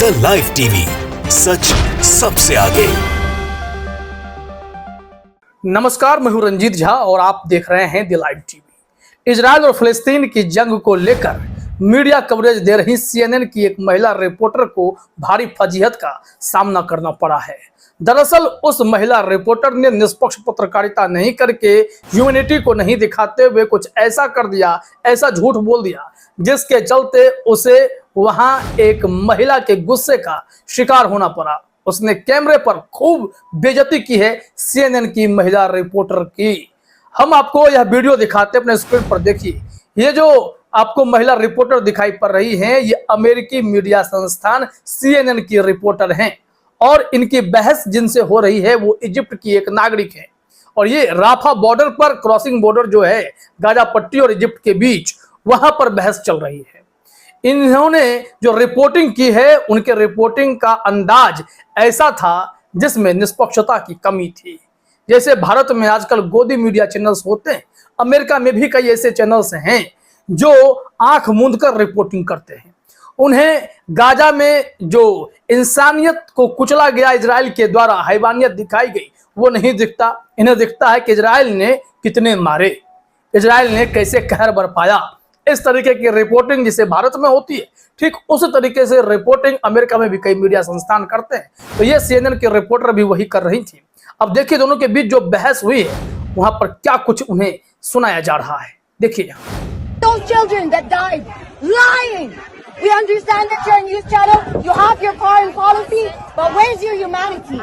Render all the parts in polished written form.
The live TV, सच सबसे आगे। नमस्कार, मैं हूं रंजीत झा और आप देख रहे हैं द लाइव टीवी। इजराइल और फिलिस्तीन की जंग को लेकर मीडिया कवरेज दे रही CNN की एक महिला रिपोर्टर को भारी फजीहत का सामना करना पड़ा है। दरअसल उस महिला रिपोर्टर ने निष्पक्ष पत्रकारिता नहीं करके ह्यूमैनिटी को नहीं दिखाते हुए कुछ ऐसा कर दिया, ऐसा झूठ बोल दिया, जिसके चलते उसे वहां एक महिला के गुस्से का शिकार होना पड़ा। उसने कैमरे पर खूब बेइज्जती की है CNN की महिला रिपोर्टर की। हम आपको यह वीडियो दिखाते अपने स्क्रीन पर देखिए। ये जो आपको महिला रिपोर्टर दिखाई पड़ रही हैं, ये अमेरिकी मीडिया संस्थान CNN की रिपोर्टर हैं और इनकी बहस जिनसे हो रही है वो इजिप्ट की एक नागरिक है। और ये राफा बॉर्डर पर, क्रॉसिंग बॉर्डर जो है गाजा पट्टी और इजिप्ट के बीच, वहां पर बहस चल रही है। इन्होंने जो रिपोर्टिंग की है, उनके रिपोर्टिंग का अंदाज ऐसा था जिसमें निष्पक्षता की कमी थी। जैसे भारत में आजकल गोदी मीडिया चैनल्स होते हैं, अमेरिका में भी कई ऐसे चैनल्स हैं जो आंख मूंद कर रिपोर्टिंग करते हैं। उन्हें गाजा में जो इंसानियत को कुचला गया इजराइल के द्वारा, हैवानियत दिखाई गई, वो नहीं दिखता। इन्हें दिखता है कि इजराइल ने कितने मारे, इजराइल ने कैसे कहर बरपाया। इस तरीके की रिपोर्टिंग जिसे भारत में होती है, ठीक उस तरीके से रिपोर्टिंग अमेरिका में भी कई मीडिया संस्थान करते हैं। तो ये CNN की रिपोर्टर भी वही कर रही थी। अब देखिए दोनों के बीच जो बहस हुई है, वहां पर क्या कुछ उन्हें सुनाया जा रहा है, देखिए। Those children that died, lying. We understand that you're a news channel, you have your foreign policy, but where's your humanity?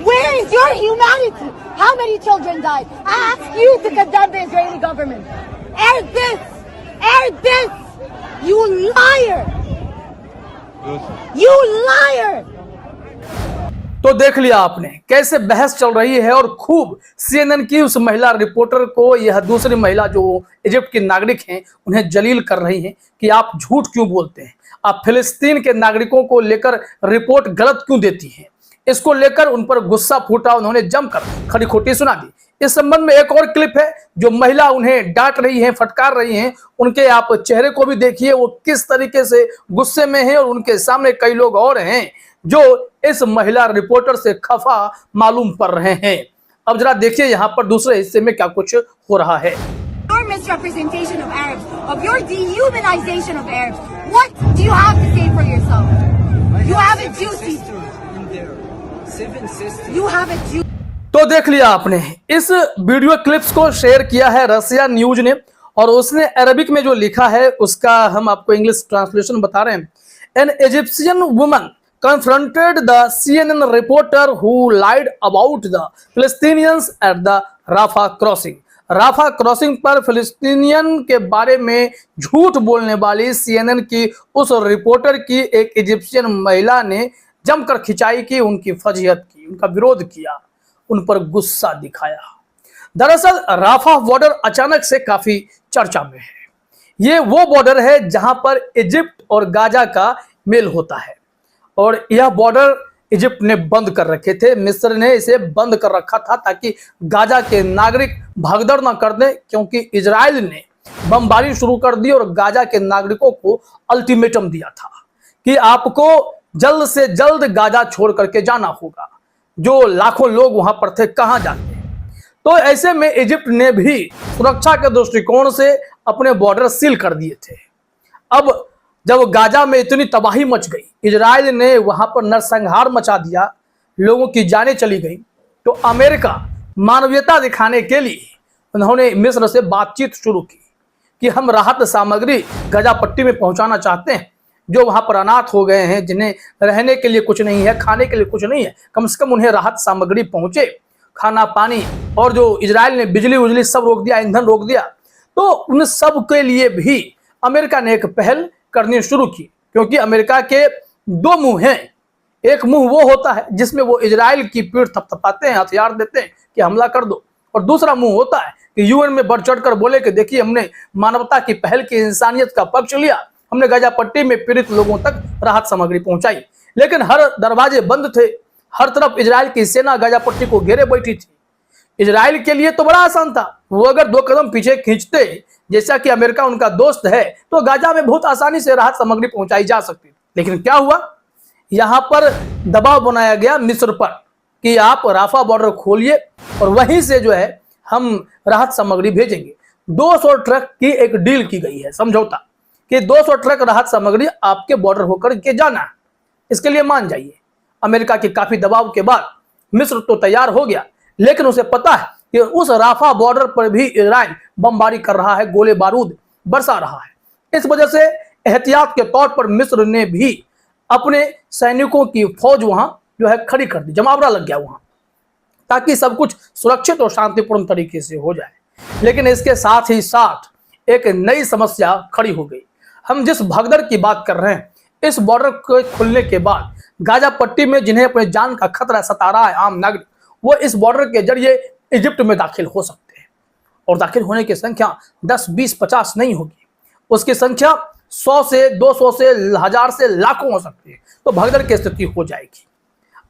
Where is your humanity? How many children died? I ask you to condemn the Israeli government. Air this! You liar! You liar! तो देख लिया आपने कैसे बहस चल रही है और खूब CNN की उस महिला रिपोर्टर को यह दूसरी महिला जो इजिप्ट की नागरिक हैं, उन्हें जलील कर रही हैं कि आप झूठ क्यों बोलते हैं, आप फिलिस्तीन के नागरिकों को लेकर रिपोर्ट गलत क्यों देती हैं। इसको लेकर उन पर गुस्सा फूटा, उन्होंने जमकर खड़ी खोटी सुना दी। इस संबंध में एक और क्लिप है जो महिला उन्हें डांट रही है, फटकार रही हैं। उनके आप चेहरे को भी देखिए, वो किस तरीके से गुस्से में है और उनके सामने कई लोग और हैं जो इस महिला रिपोर्टर से खफा मालूम पड़ रहे हैं। अब जरा देखिए यहाँ पर दूसरे हिस्से में क्या कुछ हो रहा है। Your misrepresentation of Arabs, of your dehumanization of Arabs. What do you have to say for yourself? You have a duty. You have a duty. तो देख लिया आपने, इस वीडियो क्लिप्स को शेयर किया है रसिया न्यूज ने और उसने अरबिक में जो लिखा है उसका हम आपको इंग्लिश ट्रांसलेशन बता रहे हैं। An Egyptian woman confronted the CNN reporter who lied about the Palestinians at the Rafah crossing. Rafah crossing पर फिलिस्तीनियन के बारे में झूठ बोलने वाली CNN की उस रिपोर्टर की एक इजिप्शियन महिला ने जमकर खिंचाई की, उनकी फजीहत की, उनका विरोध किया, उन पर गुस्सा दिखाया। दरअसल राफा बॉर्डर अचानक से काफी चर्चा में है। ये वो बॉर्डर है जहां पर इजिप्ट और गाजा का मेल होता है और यह बॉर्डर इजिप्ट ने बंद कर रखे थे। मिस्र ने इसे बंद कर रखा था ताकि गाजा के नागरिक भगदड़ न कर दें, क्योंकि इजराइल ने बमबारी शुरू कर दी और गाजा के नागरिकों को अल्टीमेटम दिया था कि आपको जल्द से जल्द गाजा छोड़ करके जाना होगा। जो लाखों लोग वहां पर थे, कहां जाते। तो ऐसे में इजिप्ट ने भी सुरक्षा के दृष्टिकोण से अपने बॉर्डर सील कर दिए थे। अब जब गाजा में इतनी तबाही मच गई, इजराइल ने वहां पर नरसंहार मचा दिया, लोगों की जानें चली गई, तो अमेरिका मानवीयता दिखाने के लिए उन्होंने मिस्र से बातचीत शुरू की कि हम राहत सामग्री गाजा पट्टी में पहुंचाना चाहते हैं। जो वहां पर अनाथ हो गए हैं, जिन्हें रहने के लिए कुछ नहीं है, खाने के लिए कुछ नहीं है, कम से कम उन्हें राहत सामग्री पहुंचे, खाना पानी, और जो इजराइल ने बिजली उजली सब रोक दिया, ईंधन रोक दिया। तो उन सब के लिए भी अमेरिका ने एक पहल करनी शुरू की, क्योंकि अमेरिका के दो मुंह हैं। एक मुंह वो होता है जिसमें वो इजराइल की पीठ थपथपाते हैं, हथियार देते हैं कि हमला कर दो, और दूसरा मुंह होता है कि UN में बढ़ चढ़ कर बोले कि देखिए हमने मानवता की पहल की, इंसानियत का पक्ष लिया, हमने गाजा पट्टी में पीड़ित लोगों तक राहत सामग्री पहुंचाई। लेकिन हर दरवाजे बंद थे, हर तरफ इजराइल की सेना गाजा पट्टी को घेरे बैठी थी। इजराइल के लिए तो बड़ा आसान था, वो अगर 2 कदम पीछे खींचते, जैसा कि अमेरिका उनका दोस्त है, तो गाजा में बहुत आसानी से राहत सामग्री पहुंचाई जा सकती है। लेकिन क्या हुआ, यहां पर दबाव बनाया गया मिस्र पर कि आप राफा बॉर्डर खोलिए और वहीं से जो है हम राहत सामग्री भेजेंगे। 200 ट्रक की एक डील की गई है, समझौता, कि 200 ट्रक राहत सामग्री आपके बॉर्डर होकर के जाना है, इसके लिए मान जाइए। अमेरिका के काफी दबाव के बाद मिस्र तो तैयार हो गया, लेकिन उसे पता है कि उस राफा बॉर्डर पर भी इजराइल बमबारी कर रहा है, गोले बारूद बरसा रहा है। इस वजह से एहतियात के तौर पर मिस्र ने भी अपने सैनिकों की फौज वहां जो है खड़ी कर दी, जमावड़ा लग गया वहां, ताकि सब कुछ सुरक्षित और शांतिपूर्ण तरीके से हो जाए। लेकिन इसके साथ ही साथ एक नई समस्या खड़ी हो गई। हम जिस भगदड़ की बात कर रहे हैं, इस बॉर्डर के खुलने के बाद गाजा पट्टी में जिन्हें अपने जान का खतरा सता रहा है आम नागरिक, वो इस बॉर्डर के जरिए इजिप्ट में दाखिल हो सकते हैं। और दाखिल होने की संख्या 10, 20, 50 नहीं होगी, उसकी संख्या 100 से 200 से 1000 से लाखों हो सकती है। तो भगदड़ की स्थिति हो जाएगी।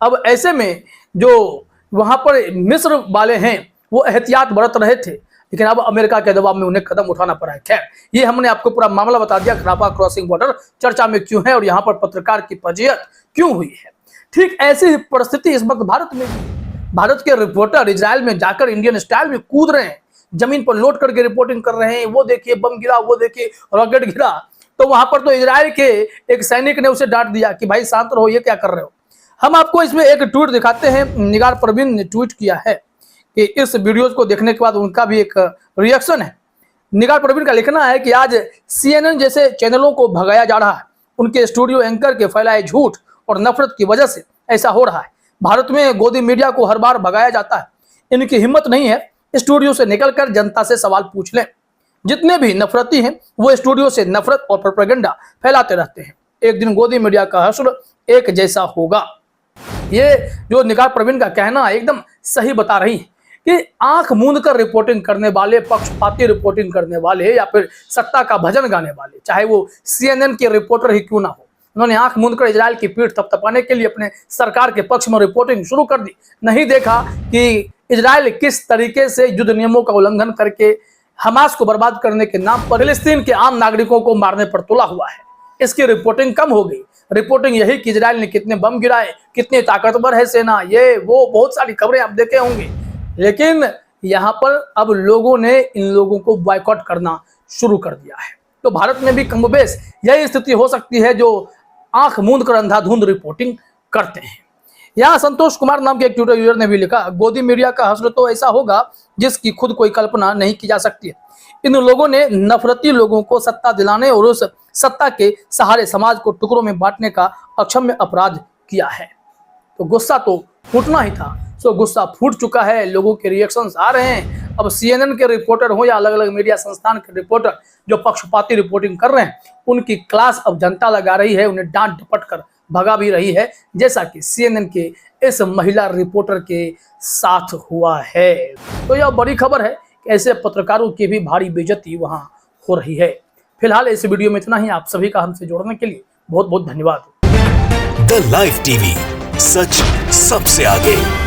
अब ऐसे में जो वहां पर मिस्र वाले हैं वो एहतियात बरत रहे थे, लेकिन अब अमेरिका के दबाव में उन्हें कदम उठाना पड़ा है। खैर, ये हमने आपको पूरा मामला बता दिया, राफा क्रॉसिंग बॉर्डर चर्चा में क्यों है और यहाँ पर पत्रकार की फजीहत क्यों हुई है। ठीक ऐसी ही परिस्थिति इस वक्त भारत में भी। भारत के रिपोर्टर इजराइल में जाकर इंडियन स्टाइल में कूद रहे हैं, जमीन पर लोट करके रिपोर्टिंग कर रहे हैं। वो देखिए बम गिरा, वो देखिए रॉकेट गिरा। तो वहां पर तो इजराइल के एक सैनिक ने उसे डांट दिया कि भाई शांत रहो, ये क्या कर रहे हो। हम आपको इसमें एक ट्वीट दिखाते हैं, निगार परवीन ने ट्वीट किया है कि इस वीडियोज को देखने के बाद उनका भी एक रिएक्शन है। निगार परवीन का लिखना है कि आज CNN जैसे चैनलों को भगाया जा रहा है, उनके स्टूडियो एंकर के फैलाए झूठ और नफरत की वजह से ऐसा हो रहा है। भारत में गोदी मीडिया को हर बार भगाया जाता है, इनकी हिम्मत नहीं है स्टूडियो से निकलकर जनता से सवाल पूछ लें। जितने भी नफरती हैं वो स्टूडियो से नफरत और प्रोपेगेंडा फैलाते रहते हैं। एक दिन गोदी मीडिया का हश्र एक जैसा होगा। ये जो निगार प्रवीण का कहना एकदम सही बता रही है कि आंख मूंद कर रिपोर्टिंग करने वाले, पक्षपाती रिपोर्टिंग करने वाले या फिर सत्ता का भजन गाने वाले, चाहे वो CNN के रिपोर्टर ही क्यों ना हो, उन्होंने आंख मूंद कर इजराइल की पीठ थपथपाने के लिए अपने सरकार के पक्ष में रिपोर्टिंग शुरू कर दी। नहीं देखा कि इजराइल किस तरीके से युद्ध नियमों का उल्लंघन करके हमास को बर्बाद करने के नाम पर फिलिस्तीन के आम नागरिकों को मारने पर तुला हुआ है। इसकी रिपोर्टिंग कम हो गई। रिपोर्टिंग यही कि इजराइल ने कितने बम गिराए, कितनी ताकतवर है सेना, ये वो बहुत सारी खबरें आप देखे होंगे। लेकिन यहाँ पर अब लोगों ने इन लोगों को बॉयकॉट करना शुरू कर दिया है। तो भारत में भी कमोबेश यही स्थिति हो सकती है, जो आंख मूंद कर अंधाधुंध रिपोर्टिंग करते हैं। यहाँ संतोष कुमार नाम के एक ट्विटर यूजर ने भी लिखा, गोदी मीडिया का हश्र तो ऐसा होगा जिसकी खुद कोई कल्पना नहीं की जा सकती है। इन लोगों ने नफरती लोगों को सत्ता दिलाने और उस सत्ता के सहारे समाज को टुकड़ों में बांटने का अक्षम्य अपराध किया है। तो गुस्सा तो फूटना ही था, सो गुस्सा फूट चुका है। लोगों के रिएक्शंस आ रहे हैं। अब CNN के रिपोर्टर हो या अलग अलग मीडिया संस्थान के रिपोर्टर जो पक्षपाती रिपोर्टिंग कर रहे हैं, उनकी क्लास अब जनता लगा रही है, उन्हें डांट डपट कर भगा भी रही है, जैसा कि CNN के इस महिला रिपोर्टर के साथ हुआ है। तो यह बड़ी खबर है कि ऐसे पत्रकारों की भी भारी बेइज्जती वहां हो रही है। फिलहाल इस वीडियो में इतना ही। आप सभी का हमसे जुड़ने के लिए बहुत बहुत धन्यवाद। द लाइव टीवी, सच सबसे आगे।